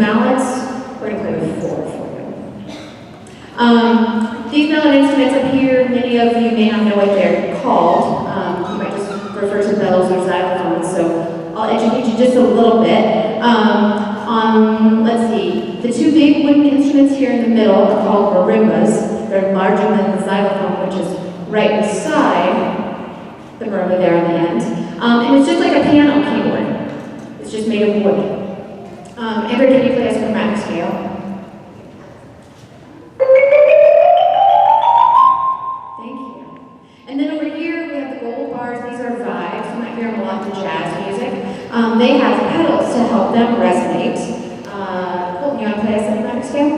mallets. We're going to play with 4 for you. These mallet instruments up here, many of you may not know what they're called. You might just refer to bells or xylophones, so I'll educate you just a little bit. Let's see, the 2 big wooden instruments here in the middle are called marimbas. They're larger than the xylophone, which is right beside the marimba there on the end. And it's just like a piano keyboard. It's just made of wood. Amber, can you play us a chromatic scale? Thank you. And then over here, we have the gold bars. These are vibes. You might hear them a lot in jazz music. They have pedals to help them resonate. Cool. You want to play us a chromatic scale?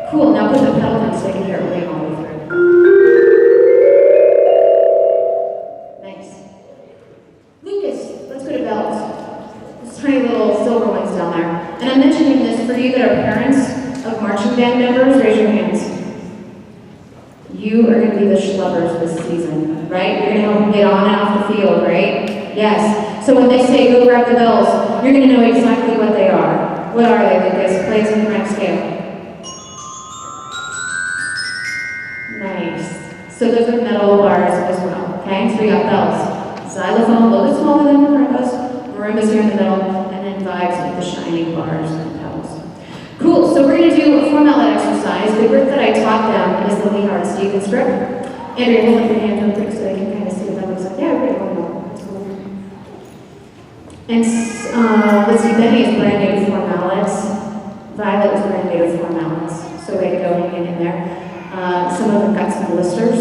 Cool. Now put the pedal down so they can hear it ring all the way through. Nice. Lucas, let's go to bells. Those tiny little silver ones down there. And I'm mentioning this for you that are parents of marching band members. Raise your hands. You are going to be the schlubbers this season, right? You're going to help them get on and off the field, right? Yes. So when they say go grab the bells, you're going to know exactly what they are. What are they, Lucas? Play us in the correct scale. Nice. So those are metal bars as well, okay? So we got bells. Xylophone, a little bit smaller than marimbas. Marimbas here in the middle, and then vibes with the shining bars and pedals. Cool, so we're going to do a 4 mallet exercise. The grip that I taught them is the Lehard-Stevens grip. Andrea, hold up your hand real quick so they can kind of see what that looks like. Yeah, really well. That's cool. And let's see, Benny is brand new to 4 mallets. Violet is brand new to 4 mallets. So way to go hanging in there. Some of them got some blisters,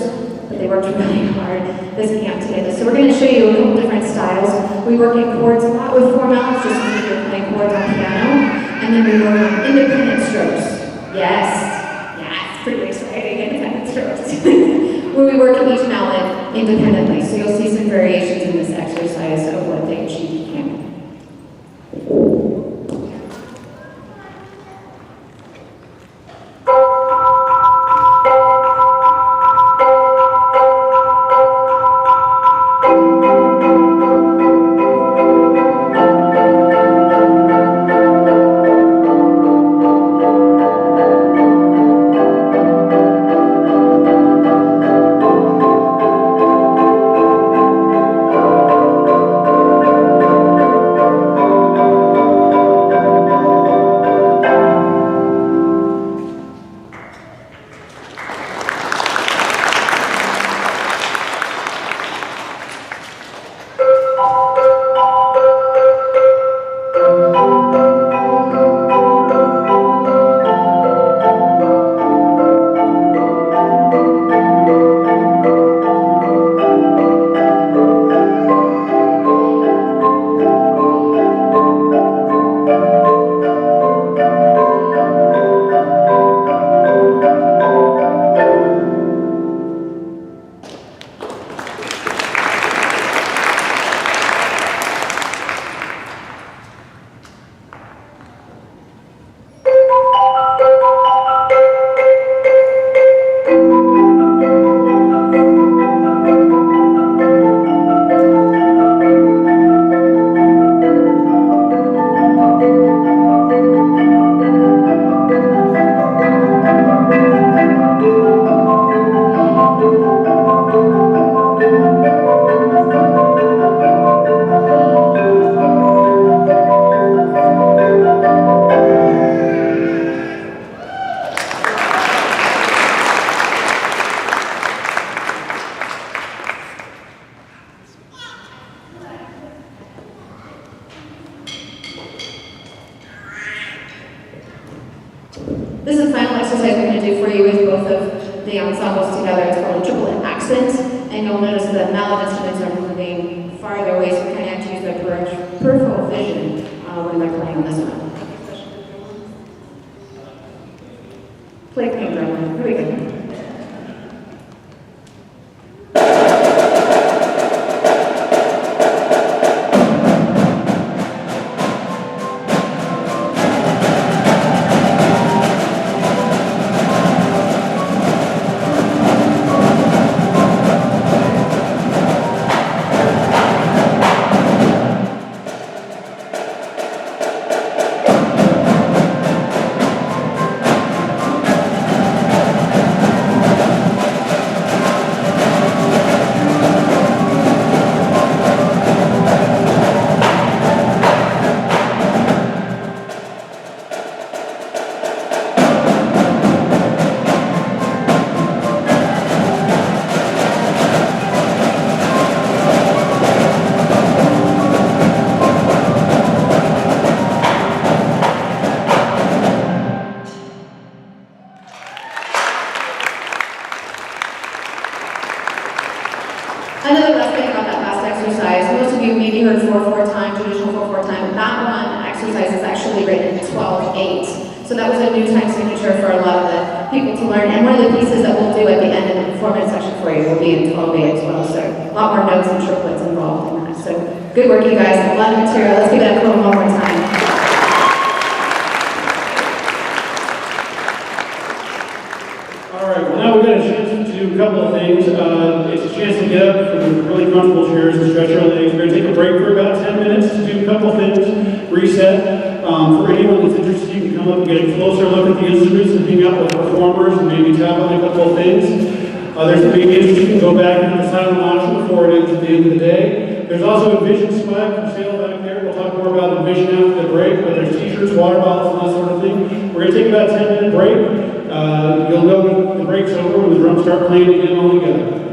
but they worked really hard this camp to get this. So we're going to show you a couple different styles. We work in chords a lot with 4 mallets, just as if you're playing chords on piano. And then we work on independent strokes. Yes. Yeah, it's pretty exciting, independent strokes. Where we work each mallet independently. So you'll see some variations in this exercise of what they achieved in camp. This is the final exercise we're going to do for you with both of the ensembles together. It's called a triple accent, and you'll notice the mallet instruments are moving farther away, so we kind of have to use their peripheral vision when they're playing on this one. Play clean drum. Here we go. you heard 4/4 time, traditional 4/4 time. That one exercise is actually written 12/8. So that was a new time signature for a lot of the people to learn. And one of the pieces that we'll do at the end of the 4-minute section for you will be in 12/8 as well. So a lot more notes and triplets involved in that. So good work, you guys. A lot of material. Let's give it up for one more time. All right, well now we've got a chance to do a couple of things. It's a chance to get up from really comfortable chairs and stretch our legs. We're going to take a break for about 10 minutes to do a couple of things, reset. For anyone that's interested, you can come up and get a closer look at the instruments and hang out with performers and maybe tap on a couple of things. There's a big entrance. You can go back into the silent auction before it ends at the end of the day. There's also a Vision swag for sale back there. We'll talk more about the Vision after the break, but there's t-shirts, water bottles, and that sort of thing. We're going to take about a 10-minute break. You'll know when the break's over when the drums start playing again all together.